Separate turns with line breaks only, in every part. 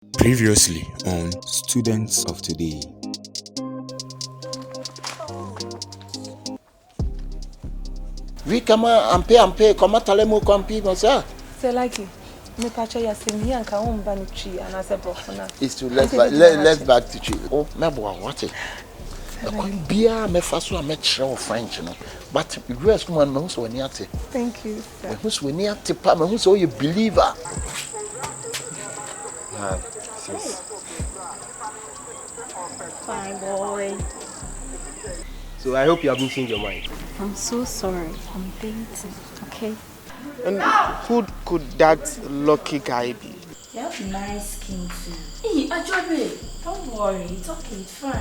Previously on Students of Today.
We come and pay, come at Talemo Compus, sir.
Say like it. Me pacha ya sing here and come ban tree and I said bofuna.
It's to let's back to tree. Oh, me what it. Beer me faso me show French no. But US woman me so near te.
Thank you, sir.
Me so near te pa me so you believer.
Hi, sis.
Fine boy.
So I hope you haven't changed your mind.
I'm so sorry. I'm dating. Okay.
And who could that lucky guy be?
You have nice skin too. Hey, Atadwe, don't worry. It's okay. It's fine.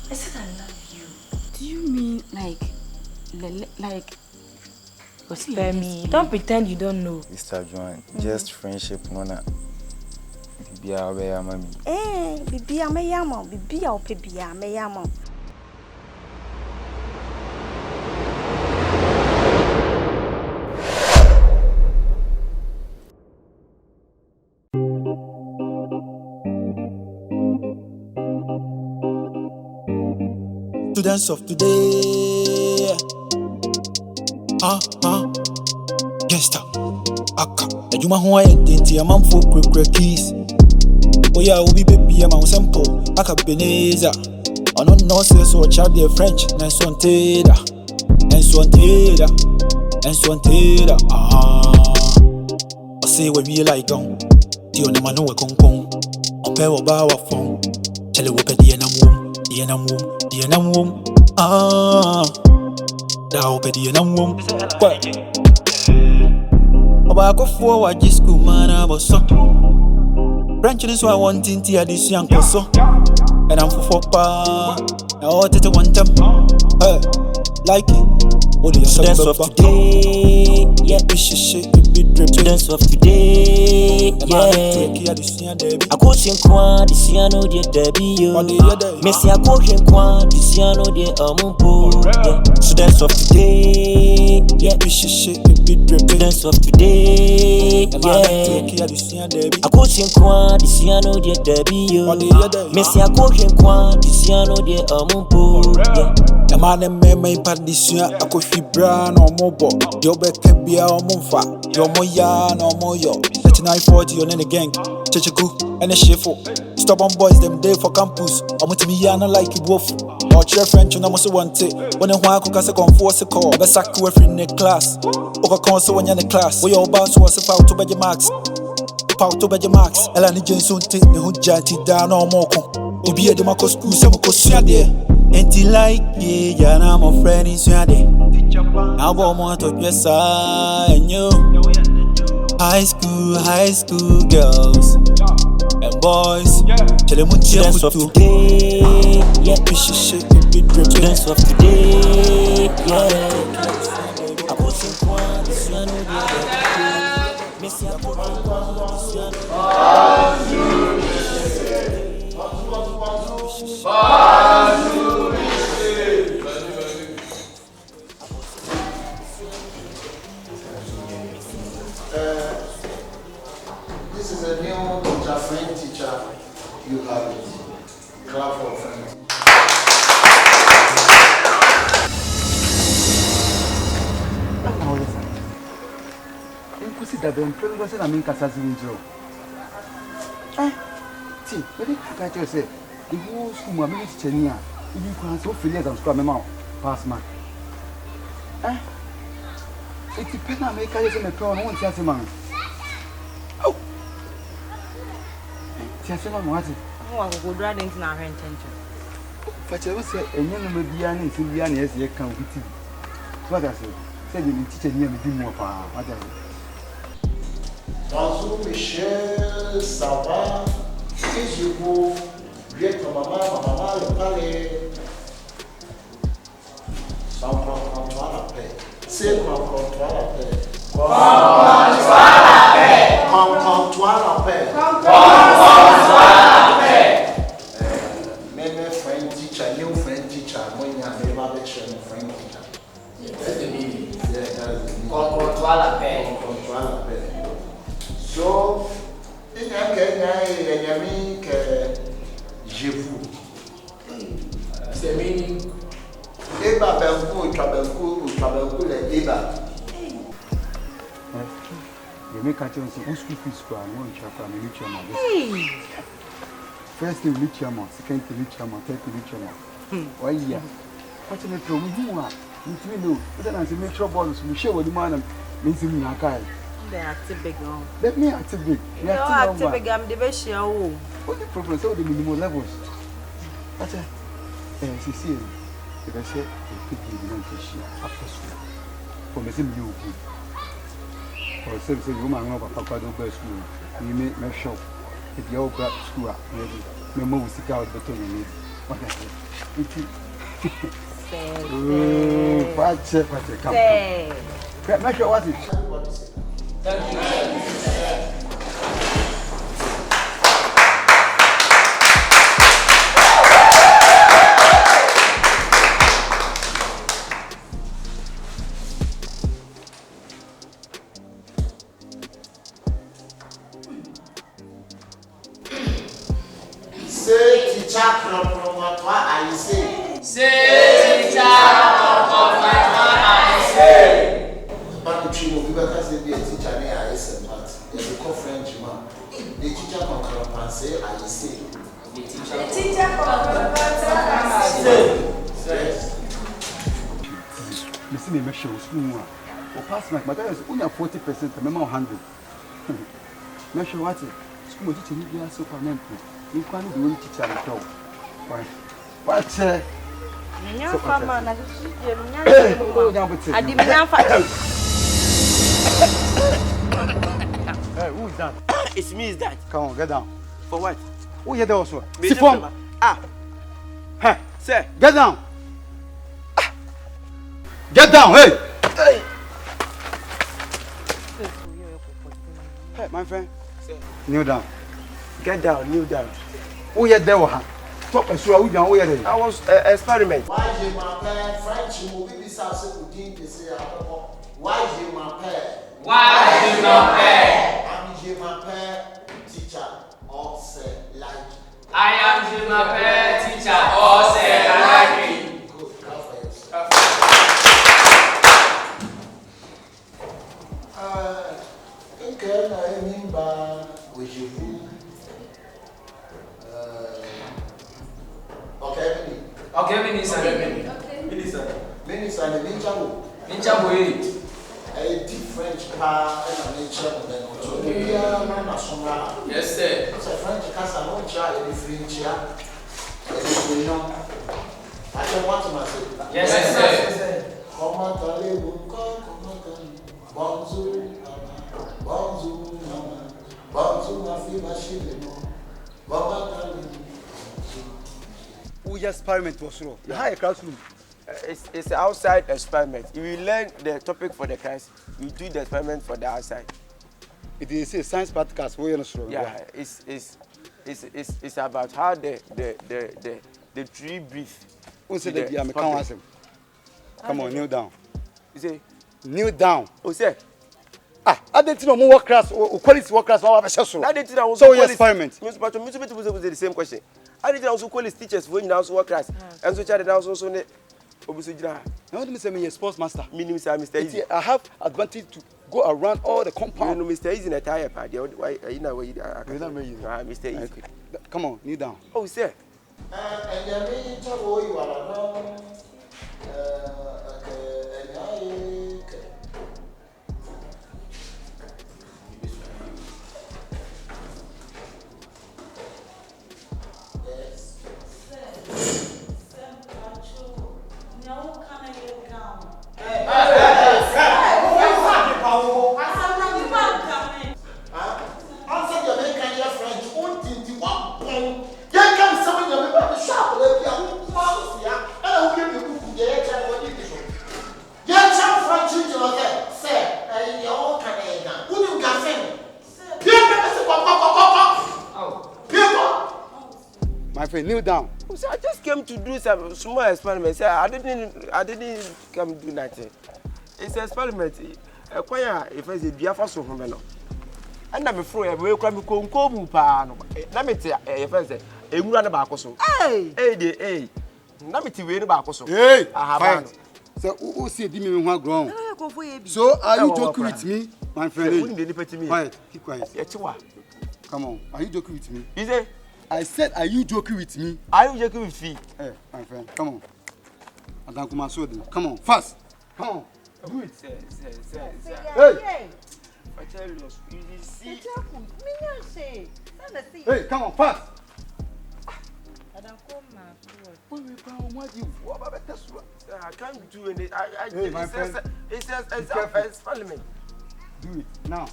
I said I love you. Do you mean like?
Spare me. Don't pretend you don't know.
Mr. Joan, just friendship, mona. Bibia where mami.
Bibia me yamo, bibia o pebia me yamo.
Students of today. Gangsta. Aka. Ejuma ho ayenti amam fo krekre keys. Oya obi baby am simple. Akabenezer. Ono no say so chat the French. Nenswanteda. I say we be like on. Di on ma no we konkon. Ope wo ba wa fon. Chele wo pe di enam wom. Da wo pe di enam wom. Oba ko fo wa ji school man aboso. Branch is so I want into this young so. And I'm for pa. I want it one time. Like it. Students of today, yeah. Students of today, yeah. I go sing kwa, this year no dear Debbie, yo. Messi, I go sing kwa, this year no dear Amumpo. Students of today, yeah. Students of today, yeah. I go sing kwa, this year no dear Debbie, yo. Messi, I go sing kwa, this year no dear Amumpo. The man and me impact this year. I go fibra no mobo. Yo beke bia o mumfa. Yo moya no moyo. 3940 on any gang. Kyekyeku and a shefo. Stubborn boys them day for campus. I'm to me no like wolf. Or cheer French and I'm also want it. When I want to come for a call. Be sack you every in the class. Oka console when you're in the class. We all bounce was a foul to bed your marks. Foul to bed your marks. Elani Jenson take the hood janty down or moko. Obi a demako school some kosia there. Ain't like yeah, I'm a friend in Swede. I want to dress and you. High school girls and boys. Tell them what you're for today. Yeah, students of today. Yeah. I was in one, this year no dear. Messi, I put on one, this year
This is a new teacher, French teacher. You have it. Clap for French.
Consider them president and make us withdraw. See, what did you guys say? The whole school, my minute Chenia, if you can so feel it and scrum them out, pass man. It depends on make us in a crown, won't you, man? Oh, Tiaseman, what is it?
Oh, I will go right into our intention.
But I will say, and you may be an Indian as you can with you. What I say, said you teach me to do more power. What I say.
Bonjour Michel, ça va? Si je vous viens ton maman le palais. Sans comprends-toi la paix. C'est comprends-toi la paix. Comprends-toi la paix. Comprends-toi la paix. Comprends-toi la paix. Même friend teacher, new friend teacher, moi il y a never been a friend teacher. That's the meaning. Yeah, that's the meaning. Comprends-toi la paix. Comprends-toi la paix. So, in that case, Benjamin je vous.
C'est mini.
Eba Benko, Trabenko, le Eba.
You make a chance to school fees for one chapter and reach your mother. First, you reach your mother, second, you reach your mother, third, you reach your mother. Why, yeah. What's in the problem? You are. You know, then I say make sure balls will share with the man and means in your car.
They are too big.
Let me activate.
You are too big. I'm the best.
What the problem? So the minimum levels. That's it. She says, if I say, you pick you don't fish after school. For me, you or say, you man over Papa do best school. You make my shop. If you all grab school, maybe my mom will seek out the tone and what I say. Oh, what's it? Come. Make sure what it.
Thank you.
Say teacher from what I say.
Say teacher from what I say.
But the tree will be better say be a teacher near I say, but there's a French man. The teacher from Compus say I say.
The teacher from
Compus say. Yes.
You see me make sure school or pass my is only 40%, remember 100. Make sure what it. School teacher need to so permanently. You can't do any teacher at all. Why? What? I Hey, who is that?
It's me, is that?
Come on, get down.
For what?
Who you there also? Sifon. Hey,
sir.
Get down. Get down, hey.
Hey.
Hey, my friend.
Sir.
Kneel down.
Get down, kneel down.
Who you there? Stop a sure. Who you there?
I was experiment.
Why you my pay French movie this house would think to say why you my pay?
Why you my pay?
I'm you my pay teacher or say like.
I am you my pay teacher or say like me.
Good, okay, I mean by with you.
Okay, Minister.
Minister, the
Ninja
a different car and a nature than yes, sir. It's a French castle, no child, any French chair. I don't want to myself.
Yes, sir.
Come on, Bonzo, Bonzo, Bonzo, I feel my shilling.
Who just experiment was wrong? The higher classroom.
It's an outside experiment. If you learn the topic for the class, you do the experiment for the outside.
It is a science podcast. Where you
yeah, it's about how the tree breathes.
Who said that? I'm a come on, kneel down.
You say
kneel down.
Oh, sir.
I didn't know more work class or quality work class.
I didn't know.
So your experiment.
But the same question. I didn't also call his teachers when you now work class. And so child now also ne.
Now let me say me a sports master.
Meaning Mr. Easy.
I have advantage to go around all the compound.
You know Mr. Easy in a tire party. Why you know where you are? Mr. Easy.
Come on, kneel down.
Oh, sir.
And you mean to go you are
My friend, kneel down.
So I just came to do some small experiments. I didn't come do nothing. It's an experiment. If I say Biafra so And I'm afraid we come mu pa no. Na me te e fa say ewura na ba akoso. Hey. Na me te we no ba akoso.
Hey. Aha. So who see di me ho ground. So are you joking with me, my friend? Quiet. Keep quiet. Come on. Are you joking with me?
Is it?
I said, are you joking with me?
Are you joking with me?
Hey, my friend, come on. Come on, fast. Come on. Do it. Hey. Hey, come on, fast.
I can't do it.
Hey, my friend.
It's parliament.
Do it now.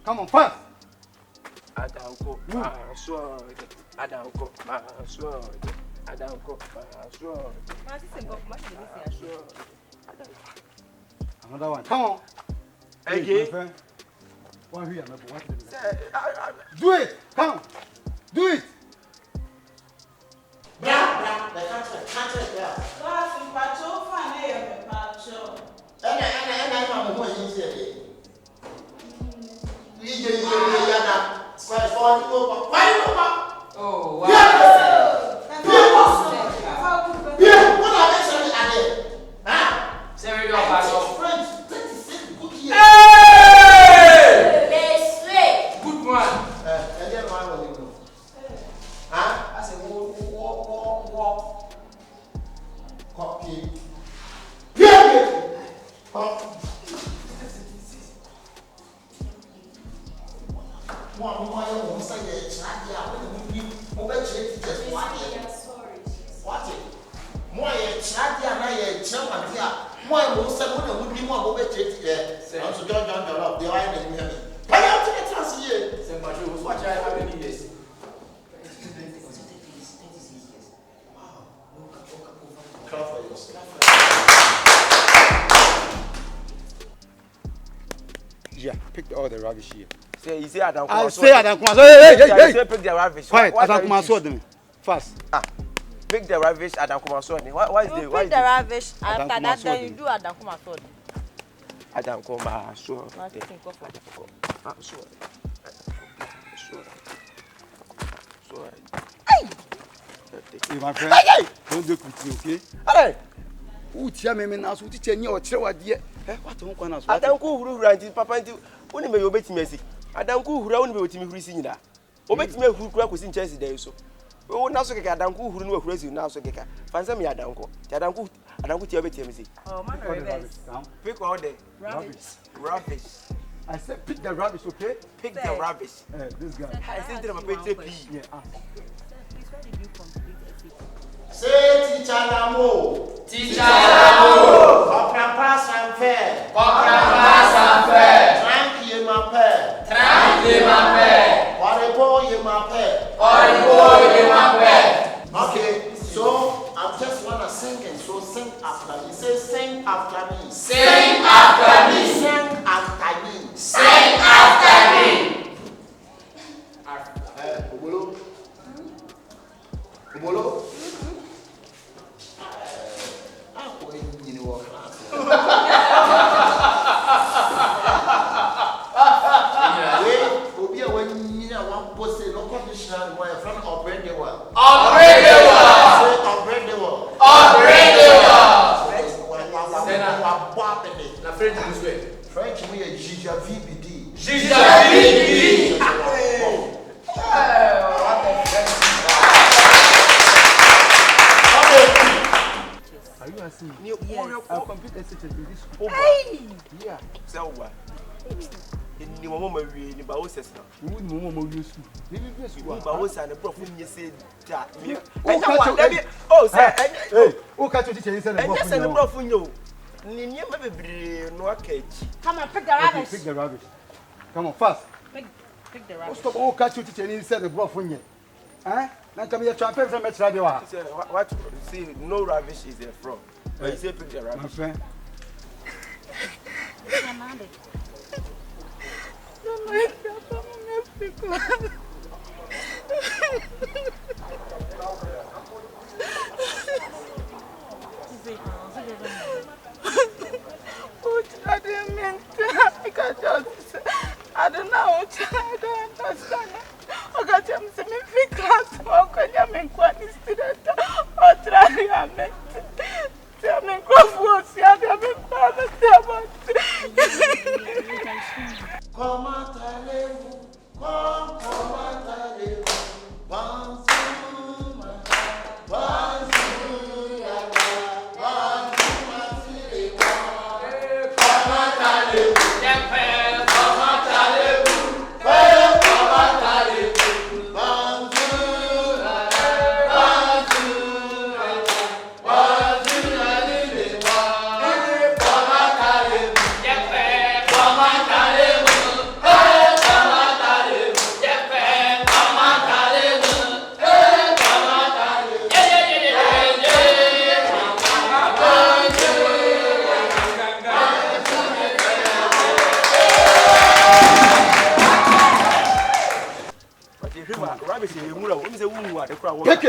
Come on, fast.
Adanko, sword. Adanko, sword. Adanko, sword.
Another one. Come on.
Hey,
One here, do it. Come. Do it.
Oh, wow. Good one.
Copy.
Yeah, pick all the rubbish here.
Say, Adanko.
I say Adanko. Hey.
Say, pick the rubbish.
Quiet, Adanko sword. Fast.
Pick the rubbish, Adanko sword. Why is the
pick the rubbish after that then you do Adanko sword.
Adanko sword. Sword.
Hey, my friend. Don't joke with me, okay?
Hey.
Who tell me now? Who teach me or tell what dear? What don't want us?
Adanko huru anti papa anti woni me obetimi asi. Adanko huru woni me otimi huru si nyina. Obetimi huru kura ko si nchesi dan so. O na so keka Adanko huru no huru si na so keka. Fansa me Adanko. Ti Adanko ti obetimi si.
Oh, man,
pick all the rubbish.
I said pick the rubbish, okay?
Pick the rubbish.
This guy.
I said to my page P.
Yeah.
Say teacher Lamo.
Teacher Lamo.
Papa Sanfe.
Papa Sanfe.
Tranquille ma père.
Tranquille ma père.
Oribo ye ma père.
Oribo ye ma père.
Okay, so I just wanna sing it. So sing after me. Say sing after me.
Sing after me.
Sing after me.
Sing after me.
Sobolo. Sobolo.
French
we are Jija VBD.
Jija VBD.
Are you asking?
Yes.
I'll complete the sentence in this school.
Hey!
Yeah.
So what? Ni mama mawie ni ba wo sesa.
Wo ni mama mawie school. Ni bi school.
Ni ba wo sa ne prof ni say da.
Oh, say. Hey, o ka to teacher say ne prof.
Enya say ne prof nyo. Ni niema bebre no aka echi.
Come on, pick the rubbish.
Pick the rubbish. Come on, fast.
Pick the rubbish.
Stop. O ka to teacher say ne prof nyo. Na come here transfer from metro radio.
What? See, no rubbish is a fraud. But you say pick the rubbish.
My friend.
don't know. I don't understand. I got him to me class. How can you make one student? Or try to make tell me, Compus, you have been promised.
Come on,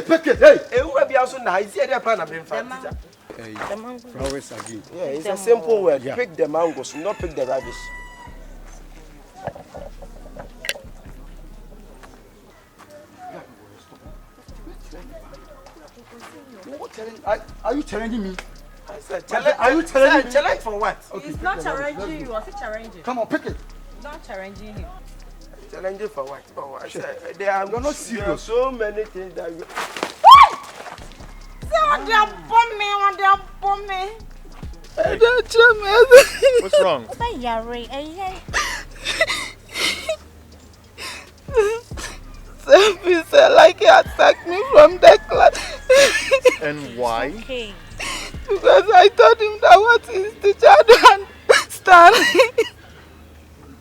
Pick it, hey!
Flowers again. Yeah, it's a simple word. Yeah. Pick the mangoes, not pick the rubbish.
Are you challenging me?
I said,
are you challenging me?
Challenge for what?
Okay, he's not challenging you. I said challenging.
Come on, pick it.
Not challenging him.
Challenging for what? Oh, I said, you're not serious. There are so many things that you...
What's wrong?
He said like he attacked me from the class.
And why?
Okay.
Because I told him that what his teacher don't understand.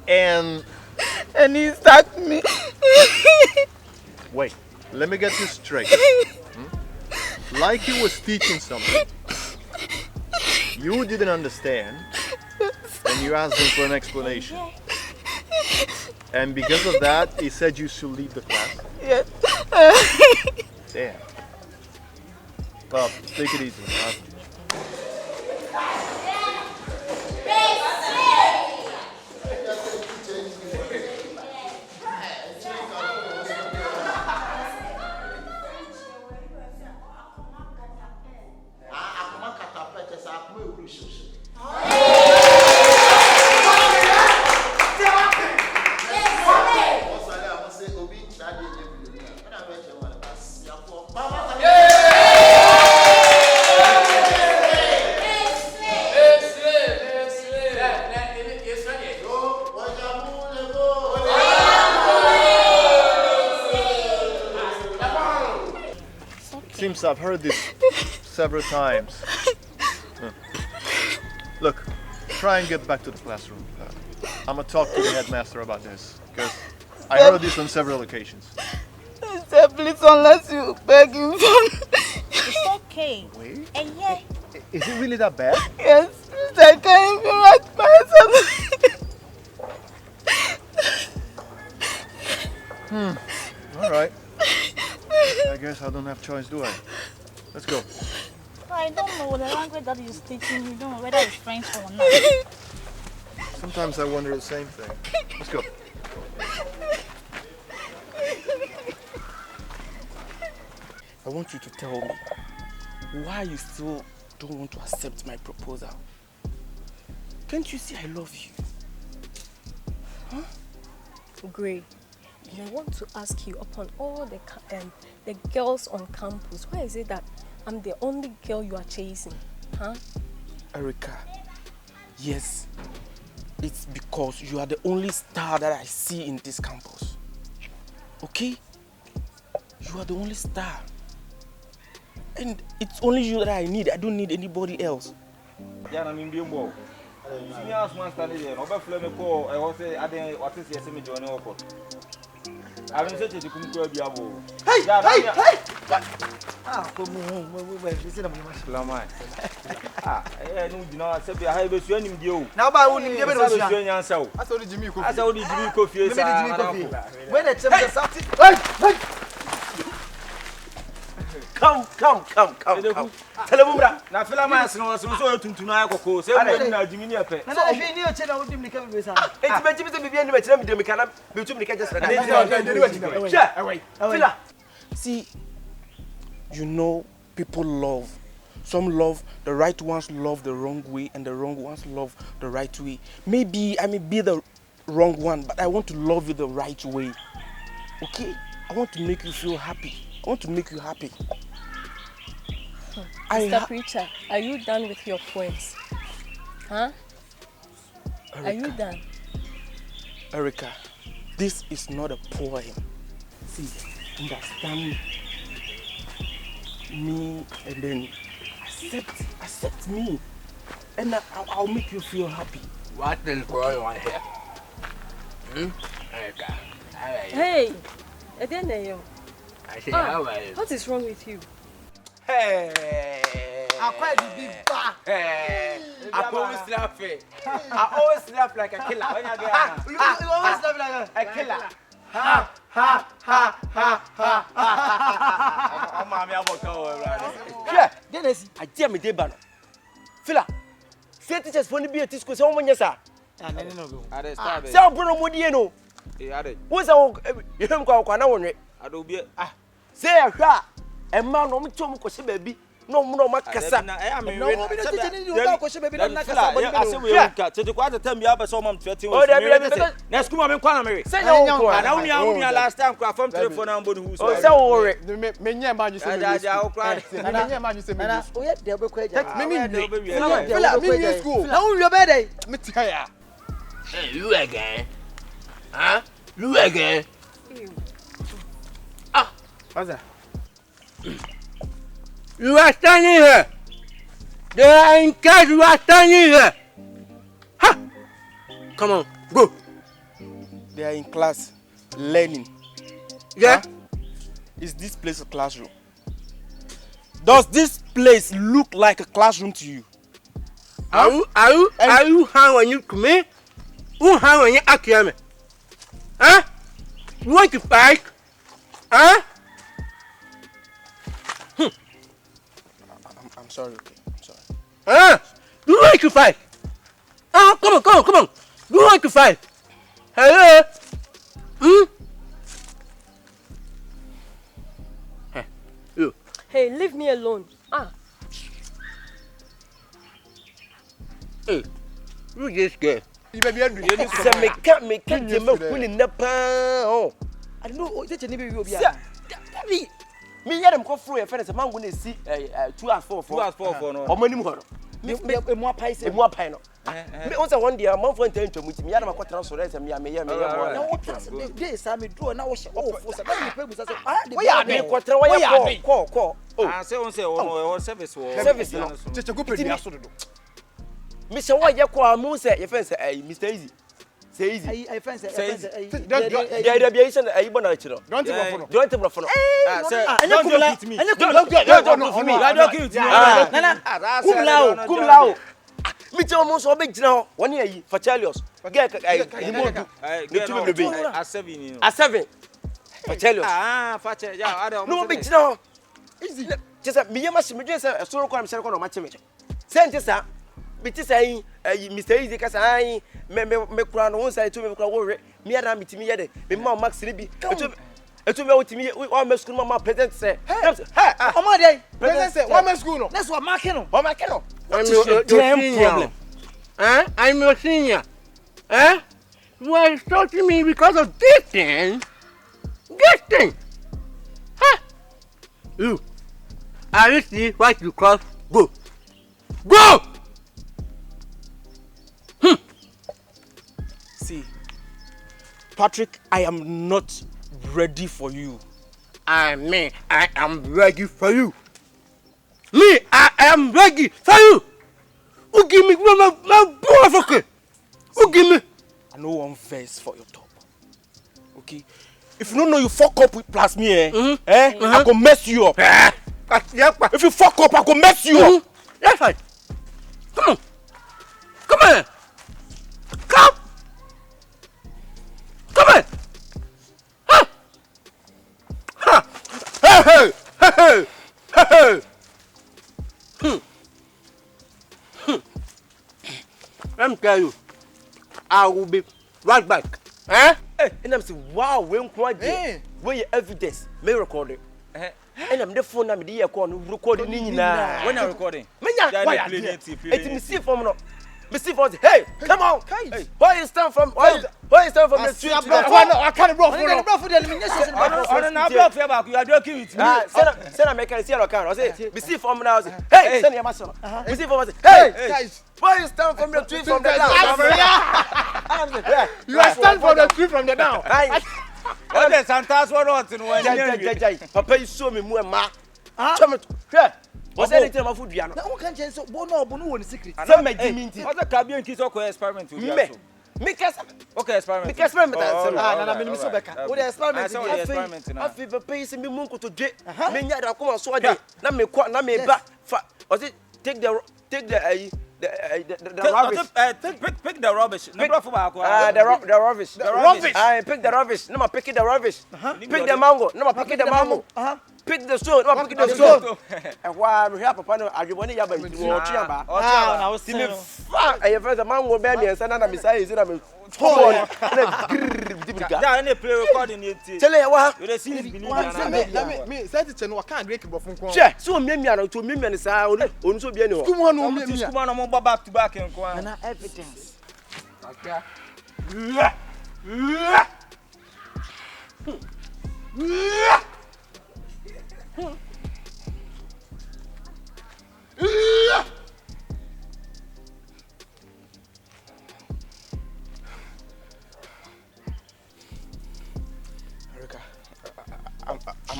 And he attacked me.
Wait, let me get this straight. Like he was teaching something. You didn't understand. And you asked him for an explanation. And because of that, he said you should leave the class.
Yes.
Damn. Well, take it easy. Seems I've heard this several times. Look, try and get back to the classroom. I'm gonna talk to the headmaster about this because I heard this on several occasions.
Sir, please, unless you beg him.
It's okay.
Wait.
Yeah.
Is it really that bad?
Yes, please, I can't even write myself.
All right. I guess I don't have choice, do I? Let's go.
I don't know the language that he's teaching. You don't know whether it's French or not.
Sometimes I wonder the same thing. Let's go.
I want you to tell me why you still don't want to accept my proposal. Can't you see I love you? Huh?
Gray, I want to ask you, upon all the girls on campus, why is it that I'm the only girl you are chasing? Huh?
Erica, yes, it's because you are the only star that I see in this campus. Okay? You are the only star. And it's only you that I need. I don't need anybody else.
Yeah, I mean, being woke. Senior house man standing there. Over flame call. I was say, I didn't what is yes, me joining up. I don't say to come to a biabo. Hey, hey! Ah, come on, we listen to me, Filaman. Ah, I know I said, I have a swing in you. Now, I wouldn't give it a swing answer. I saw the Jimmy coffee. I saw the Jimmy coffee. When it's something. Hey!
Come. Tell him that.
Now Filaman is no so to tonight go. Say we na Jimmy ape.
Na na fi ni o che na wo dim ni ka be sa.
Enti be Jimmy be na me dem kana be tu me ka just Fila.
See, you know, people love. Some love, the right ones love the wrong way, and the wrong ones love the right way. Maybe I may be the wrong one, but I want to love you the right way. Okay? I want to make you feel happy. I want to make you happy.
Mr. Preacher, are you done with your poems? Huh?
Erica,
are you done?
Erica, this is not a poem. See, understand me and then accept me. And I'll make you feel happy.
What is going on here? Erica,
hey, Adeneyo.
I say, how are you?
What is wrong with you?
Hey.
I quite be back.
Hey. I always laugh like a killer.
You always laugh like
a killer.
Ha.
I'm mommy about to.
Yeah. Dennis, I tell me dey ban. Fila. Say teachers for be at school say o monye sa. Say o bro mo die no. Wo say o yem kwa na wonwe.
Ado bi
say ahwa e ma no mtom ko se baabi no mo no makasa.
No mo bi na teacher ni o ko se baabi na kasa boni
I say we ka tete kwa tete mi aba so mom 13
o dey
na school me kwa na me.
Say no kwa
na unia last time kwa from telephone na mboni hu so.
O say o worry.
Me nya ma ju se me. Me nya ma ju se me.
Na o ye de obekwa eja.
Me ni
Fila me ni school. Na wo be dey.
Me tia.
Hey, you again? Huh? You again?
What's that?
You are standing here. They are in case you are standing here. Ha! Come on, go.
They are in class, learning.
Yeah?
Huh? Is this place a classroom? Does this place look like a classroom to you?
Are you hang on you to me? Who hang on you akiyame? Huh? You want to fight? Huh?
I'm sorry, okay. I'm sorry.
Huh? You want to fight? Oh, come on. You want to fight? Hello? Hey, you.
Hey, leave me alone.
Hey, you just get.
You say me can't kuni na pa. Oh.
I don't know teacher ni be wi obi
a. Me hear them go through your friends man go na see 2 hours 4 no. Omo nim ho no.
Me mo apai se.
Me mo apai no. Me on say one day man for ntwa ntwa me hear them akotara so say me hear mo.
Na what dey say me do na wo she oh for say na me pe musa say
we are dey kotara we are call.
Ah say on say on service wo.
Service no.
Cheche go pe ni aso do.
Me say why you call am say your friend say Mr. Easy. Say easy.
I fancy.
There be isen ayi bona chiro.
Don't take for no.
Don't take for no.
Say
don't
joke with me.
Don't for me.
I don't with me.
Nana. Kumlao. Me tell mo so be gina ho. Woni ayi Fachalios. Get ayi mo du. Me tu me be. A7. Fachalios.
Fachalios. Ya, ada.
No be gina ho. Easy. Just me yema si me dwen say soro kwa me sere kwa no ma cheme. Sente sa. Biti say Mr. Easy ka say me kura no won say to me kura wo re me ara me timi ye de me ma max ni bi etu me wotimi o me school ma present say hey
o ma dey
present say one school no
let's what marking no
what is your damn problem
I'm your senior you are insulting me because of this thing you I see what you cross go
See, Patrick, I am not ready for you.
I mean, I am ready for you. Me, I am ready for you. Who give me my boy? Who give me?
I know one verse for your top. Okay? If you don't know you fuck up with plus me, I go mess you up. If you fuck up, I go mess you up.
That's right. Come on. scare you. I will be right back.
Eh? And I'm saying, wow, when quite where your evidence may record it. And I'm the phone I'm the recording now.
When I'm recording.
Why it's me see from no. Hey, come on. Hey, why you stand from why you stand from the street?
I can't block for
you.
You are joking with me.
Send a mechanic see your account. I say, me see from now. Hey, send your master. Me see from hey, guys. Why you stand from the street from the down?
You are stand from the street from the down.
What the Santa's one on to
Papa, you show me more ma. What's anything about food?
Now, who can change so bono one secret?
Some make diminity.
What the Caribbean kids or experiment with you?
Make us
okay, experiment.
Make experiment.
No, so Becca. What experiment?
I feel the pace in me munko to jet. Many other come on so I did. Not me quite, not me back. Was it take the rubbish.
Pick the rubbish.
The rubbish. I pick the rubbish. No, pick the rubbish. Pick the mango. No, pick the mango. Pick the stone. No, pick the stone. And why I'm here, Papa? I want to have a chiamba.
I was
seeing I have heard the mango baby and send another beside it. I'm yeah,
any play recording it.
Tell you what?
You see this
me set it and what can't break it from
Che, so me to me and say on so bien no.
Come on back to back and go.
And evidence.
Okay.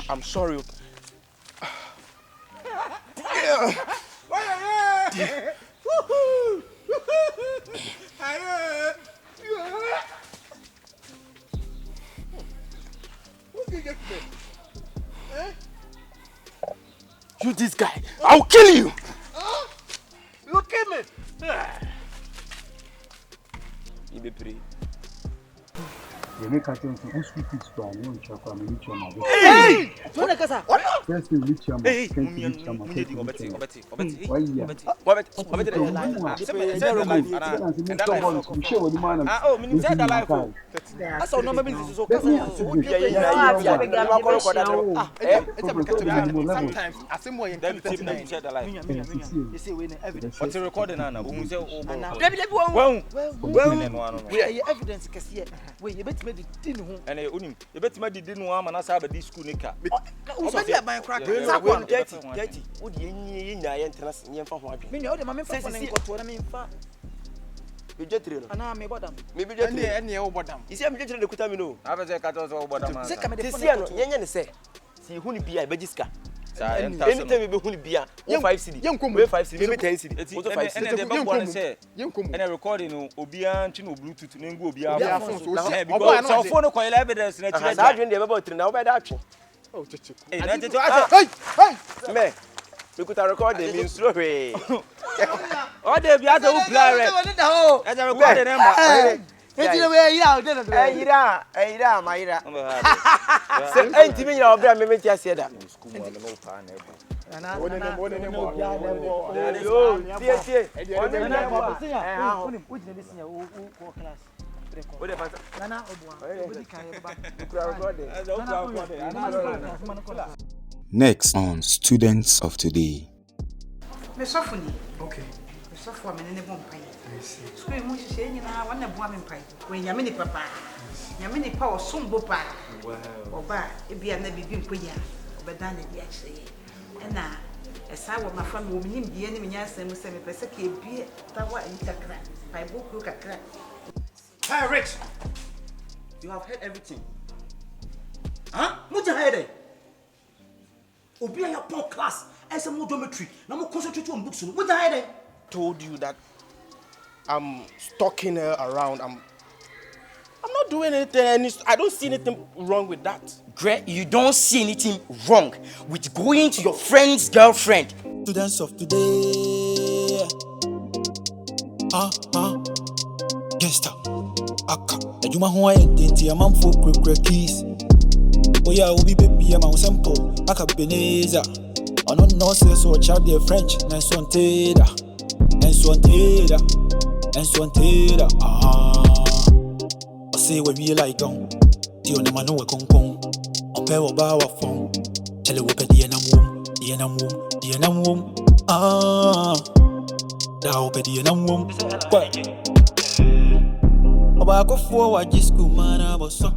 I'm sorry. You this guy, I'll kill you.
Look at me.
You be pretty.
You make a chance to speak it to a young chap and reach your mother.
Hey!
First, you reach your mother.
Hey, and you bet me didn't want to have a school nika.
Dirty. Would you need I interest in your father? Maybe any old bottom. You see, I'm getting the Kutamino. I was a cat or bottom. Say, see who be a Bajiska. Anytime we be beer, 5 city, young come 5 city, 10 city. And a recording Obian Chino Bluetooth Ningo Bia. So phone call evidence in a charge about now by that. Oh, hey, man, we could record the means story. Oh, they be at the player. And I recorded them.
Next on Students of Today.
Okay. School much saying now one of woman pie. When Yamini Papa, Yamini power soon go by. Or by it be a never been queer, but done it actually. And now, as I want my friend woman, the enemy, yes, and semi persecute be that what in Takra. My book look at crack.
Hi, Rich. You have heard everything. Huh? What's your head? Obi your poor class and some more dormitory. Now more concentrate on books. What's your head?
Told you that I'm stalking her around. I'm not doing anything, and I don't see anything wrong with that.
Greg, you don't see anything wrong with going to your friend's girlfriend.
Students of today. Gangsta. Aka. Ejuma ho ayenti amam fo krekre keys. Oya obi baby am simple. Akabenezer. Ono no say so child their French. Nice one teda. and so until I say where we like on. You know, man, no, a kong kong. On pay or bow a phone. Tell you what, the enam womb. Thou pay the enam womb. What? About go forward, just go, man, I was so.